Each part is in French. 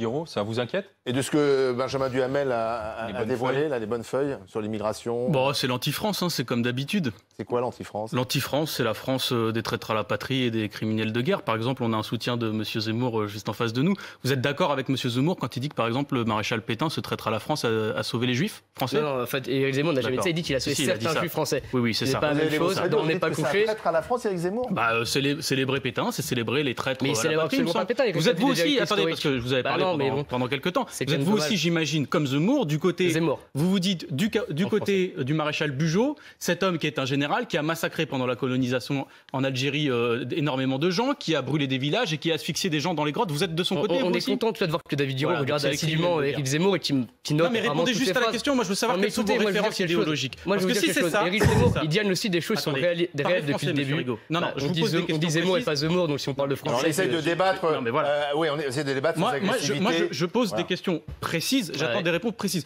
Guiraud, ça vous inquiète? Et de ce que Benjamin Duhamel a dévoilé, là, les bonnes feuilles sur l'immigration? Bon, c'est l'anti-France, hein, c'est comme d'habitude. C'est quoi l'anti-France? L'anti-France, c'est la France des traîtres à la patrie et des criminels de guerre. Par exemple, on a un soutien de M. Zemmour juste en face de nous. Vous êtes d'accord avec M. Zemmour quand il dit que, par exemple, le maréchal Pétain, ce traître à la France, a sauvé les Juifs français? Non, en fait, Éric Zemmour n'a jamais dit ça. Il dit qu'il a sauvé certains Juifs français. Oui, c'est ça. C'est pas la même chose. On n'est pas couché. C'est un traître à la France, Éric Zemmour? Célébrer Pétain, c'est célébrer les traîtres. Mais il célèbre absolument pas Pétain. Vous êtes vous aussi, attendez, parce que je vous avais parlé pendant quelques temps. Vous êtes vous aussi, j'imagine, comme Zemmour, du côté. Vous vous dites du côté du maréchal Bugeaud, cet homme qui est un général qui a massacré pendant la colonisation en Algérie énormément de gens, qui a brûlé des villages et qui a asphyxié des gens dans les grottes. Vous êtes de son côté? On est content de voir que David Guiraud regarde assidûment Éric Zemmour et qui note. Non, mais répondez juste à la question. Moi, je veux savoir quelles sont vos références idéologiques. Moi, je veux dire quelque chose. Éric Zemmour, il diane aussi des choses qui sont réelles depuis le début. Non, je vous pose des questions. On dit Zemmour et pas Zemmour, donc si on parle de français. On essaie de débattre. Oui, on essaie de débattre. Moi, je pose des questions précises. J'attends des réponses précises.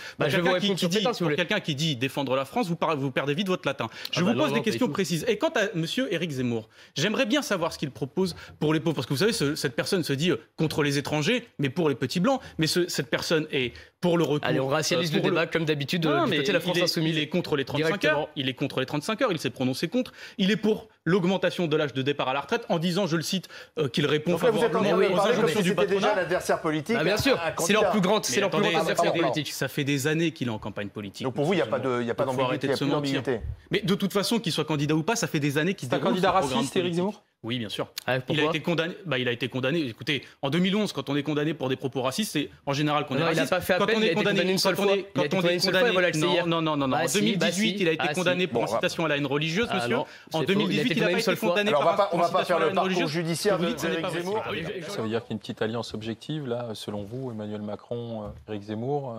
Quelqu'un qui dit défendre la France, vous perdez vite votre latin. Je vous pose des questions précises. Et quant à monsieur Éric Zemmour, j'aimerais bien savoir ce qu'il propose pour les pauvres. Parce que vous savez, cette personne se dit contre les étrangers, mais pour les petits blancs. Mais cette personne est pour le recours. Allez, on racialise le débat comme d'habitude du côté de la France Insoumise. Il est contre les 35 heures. Il est contre les 35 heures. Il s'est prononcé contre. Il est pour l'augmentation de l'âge de départ à la retraite en disant, je le cite, qu'il répond favorablement aux injonctions du patronat. Déjà l'adversaire politique. Bien sûr, c'est leur plus grand adversaire politique. Ça fait des années qu'il est en campagne politique. Donc pour vous, il n'y a pas d'ambiguïté. Mais de toute façon, qu'il soit candidat ou pas, ça fait des années qu'il se déroule. C'est un candidat raciste, Éric Zemmour? Oui, bien sûr. Il a été condamné. Écoutez, en 2011, quand on est condamné pour des propos racistes, c'est en général qu'on est raciste. Il n'a pas fait appel, il a été condamné une seule fois. Non. En 2018, il a été condamné pour incitation à la haine religieuse, monsieur. En 2018, il n'a pas été condamné par on va pas faire le parcours judiciaire d'Éric Zemmour. Ça veut dire qu'il y a une petite alliance objective, là, selon vous, Emmanuel Macron, Éric Zemmour?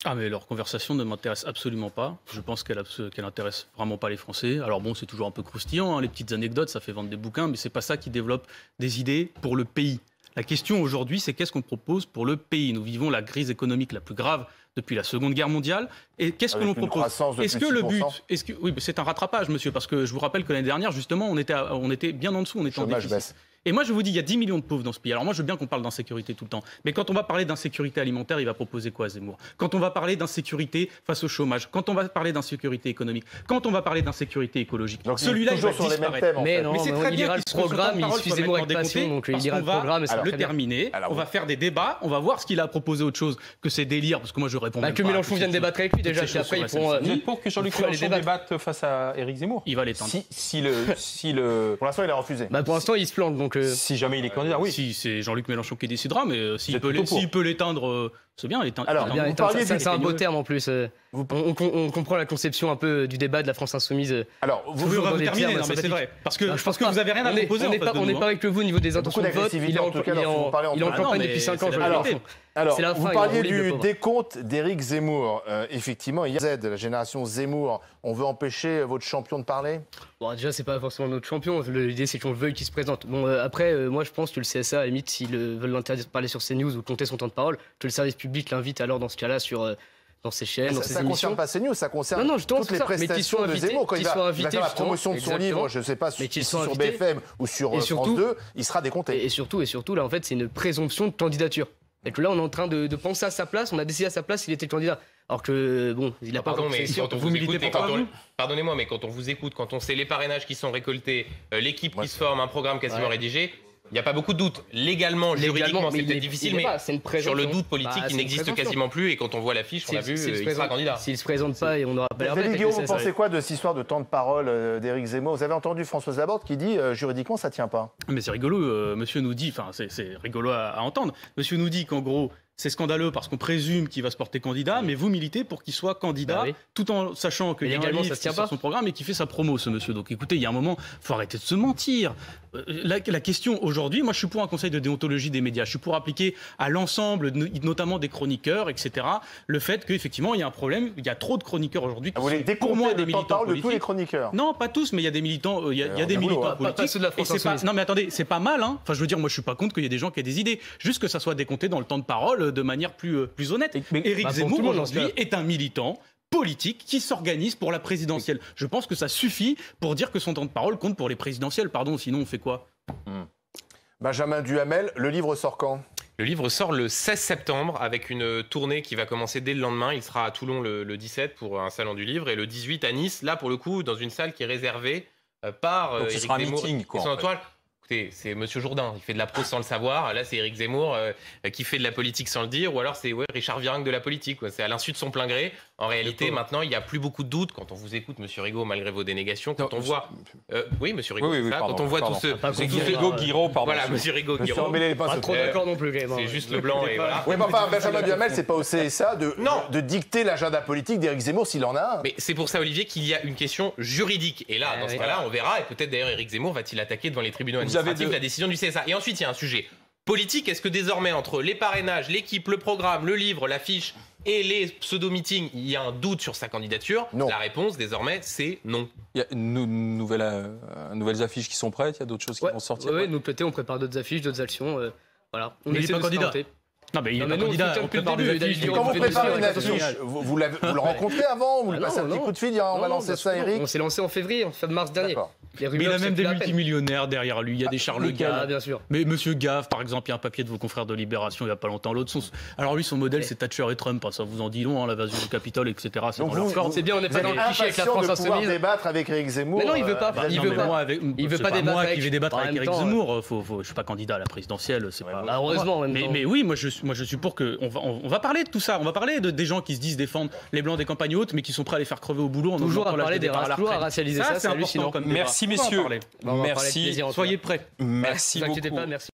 Ah, mais leur conversation ne m'intéresse absolument pas. Je pense qu'elle intéresse vraiment pas les Français. Alors bon, c'est toujours un peu croustillant, hein, les petites anecdotes, ça fait vendre des bouquins, mais c'est pas ça qui développe des idées pour le pays. La question aujourd'hui, c'est qu'est-ce qu'on propose pour le pays? Nous vivons la crise économique la plus grave depuis la Seconde Guerre mondiale. Et qu'est-ce que l'on propose? Est-ce que le but... Oui, mais c'est un rattrapage, monsieur, parce que je vous rappelle que l'année dernière, justement, on était bien en dessous, on était en déficit. Baisse. Et moi, je vous dis, il y a 10 millions de pauvres dans ce pays. Alors moi, je veux bien qu'on parle d'insécurité tout le temps. Mais quand on va parler d'insécurité alimentaire, il va proposer quoi, Zemmour? Quand on va parler d'insécurité face au chômage, quand on va parler d'insécurité économique, quand on va parler d'insécurité écologique, celui-là, il va disparaître. Mais c'est très bien qu'il se programme, il suffit Zemmour avec passion, donc il ira le programme et ça va le terminer. On va faire des débats, on va voir ce qu'il a proposé autre chose que ces délires, parce que moi, je réponds même pas. Que Mélenchon vienne débattre avec lui déjà, puis après ils pourront... Vous êtes pour que Jean-Luc Mélenchon débatte face à Éric Zemmour? Il va l'éteindre. Pour l'instant, il a refusé. Pour l'instant, il se plante, donc... Si jamais il est candidat, oui. Si c'est Jean-Luc Mélenchon qui décidera, mais s'il peut l'éteindre, c'est bien. Alors, c'est un beau terme en plus. On comprend la conception un peu du débat de la France Insoumise. Alors, vous terminer, mais c'est vrai. Parce que vous n'avez rien à proposer. On n'est pas avec vous au niveau des intentions de vote. Il est en campagne depuis 5 ans. Alors, vous parliez du décompte d'Éric Zemmour. Effectivement, il y a la génération Zemmour. On veut empêcher votre champion de parler? Bon, déjà, c'est pas forcément notre champion. L'idée, c'est qu'on veuille qu'il se présente. Bon, après, moi, je pense que le CSA, à la limite, s'ils veulent l'interdire de parler sur CNews ou compter son temps de parole, que le service public l'invite alors dans ce cas-là dans ses chaînes, dans ses émissions. Ça concerne pas CNews, ça concerne toutes les prestations de Zemmour. Quand il va faire la promotion de son livre, je ne sais pas, sur BFM ou sur France 2, il sera décompté. Et surtout, là, en fait, c'est une présomption de candidature. Et que là, on est en train de penser à sa place, on a décidé à sa place s'il était candidat. Alors que, bon, il n'a pas encore fait sûr. Pardonnez-moi, mais quand on vous écoute, quand on sait les parrainages qui sont récoltés, l'équipe qui se forme, un programme quasiment rédigé, il n'y a pas beaucoup de doute. Légalement, juridiquement, c'est peut-être difficile, mais sur le doute politique, il n'existe quasiment plus. Et quand on voit l'affiche, on a vu, il sera candidat. S'il ne se présente pas, et on n'aura pas l'air bête. Guillaume, vous pensez quoi de cette histoire de temps de parole d'Éric Zemmour? Vous avez entendu Françoise Laborde qui dit juridiquement, ça ne tient pas. Mais c'est rigolo, monsieur nous dit, enfin, c'est rigolo à entendre. Monsieur nous dit qu'en gros, c'est scandaleux parce qu'on présume qu'il va se porter candidat, mais vous militez pour qu'il soit candidat, tout en sachant qu'il y a un livre sur son programme et qui fait sa promo, ce monsieur. Donc écoutez, il y a un moment, il faut arrêter de se mentir. La question aujourd'hui, moi je suis pour un conseil de déontologie des médias, je suis pour appliquer à l'ensemble, notamment des chroniqueurs, etc., le fait qu'effectivement il y a un problème, il y a trop de chroniqueurs aujourd'hui qui sont pour moi des militants politiques. De tous les chroniqueurs. Non, pas tous, mais il y a des militants, il y a des militants politiques. Pas ceux de la France Insoumise. Non mais attendez, c'est pas mal, hein. Enfin je veux dire, moi je suis pas contre qu'il y ait des gens qui aient des idées, juste que ça soit décompté dans le temps de parole de manière plus honnête. Éric Zemmour aujourd'hui est un militant politique qui s'organise pour la présidentielle. Je pense que ça suffit pour dire que son temps de parole compte pour les présidentielles. Pardon, sinon on fait quoi? Benjamin Duhamel, le livre sort quand? Le livre sort le 16 septembre avec une tournée qui va commencer dès le lendemain. Il sera à Toulon le 17 pour un salon du livre et le 18 à Nice, là pour le coup, dans une salle qui est réservée par Donc, ce sera un meeting, quoi, et son entourage. Écoutez, c'est Monsieur Jourdain, il fait de la prose sans le savoir. Là, c'est Éric Zemmour qui fait de la politique sans le dire. Ou alors, c'est Richard Virenque de la politique. C'est à l'insu de son plein gré. En réalité, maintenant, il n'y a plus beaucoup de doutes. Quand on vous écoute, Monsieur Rigaud, malgré vos dénégations, quand on voit... oui, Monsieur Rigaud, quand on voit tout ce... Monsieur Rigaud, Guiraud, pardon. Voilà, Monsieur Rigaud, Guiraud. Pas trop d'accord non plus, Clément. C'est juste le blanc et voilà. Oui, mais enfin, Benjamin Duhamel, c'est pas au CSA de dicter l'agenda politique d'Éric Zemmour s'il en a un. Mais c'est pour ça, Olivier, qu'il y a une question juridique. Et là, dans ce cas-là, on verra. Et peut-être d'ailleurs, Éric Zemmour va-t-il attaquer devant les tribunaux administratifs la décision du CSA. Et ensuite, il y a un sujet politique. Est-ce que désormais, entre les parrainages, l'équipe, le programme, le livre, l'affiche et les pseudo-meetings, il y a un doute sur sa candidature? Non. La réponse, désormais, c'est non. Il y a nouvelles affiches qui sont prêtes, il y a d'autres choses qui vont sortir. Oui, nous, peut-être, on prépare d'autres affiches, d'autres actions. Voilà. On n'est pas candidat. Non, mais il est pas candidat. On prépare des affiches. Quand vous préparez une affiche, vous le rencontrez avant? Vous lui passez un petit coup de fil, on va lancer ça, Éric? On s'est lancé en février, en fin de mars dernier. Mais il a même des multimillionnaires derrière lui. Il y a des Charles Gave, bien sûr. Mais Monsieur Gave, par exemple, il y a un papier de vos confrères de Libération il n'y a pas longtemps. Alors lui, son modèle, c'est Thatcher et Trump. Ça vous en dit long, l'invasion du Capitole, etc. C'est bien, on n'est pas dans le cliché avec la France insoumise. Vous pouvoir débattre avec Éric Zemmour. Mais non, il veut pas. Il veut pas. Il veut pas débattre. Moi qui vais débattre avec Éric Zemmour. Je suis pas candidat à la présidentielle. Heureusement. Mais oui, moi je suis pour que on va parler de tout ça. On va parler des gens qui se disent défendre les blancs des campagnes hautes, mais qui sont prêts à les faire crever au boulot. Toujours à parler des races, toujours à racialiser ça, c'est hallucinant. Merci messieurs. Merci. Soyez prêts. Merci beaucoup. Ne vous inquiétez pas, merci.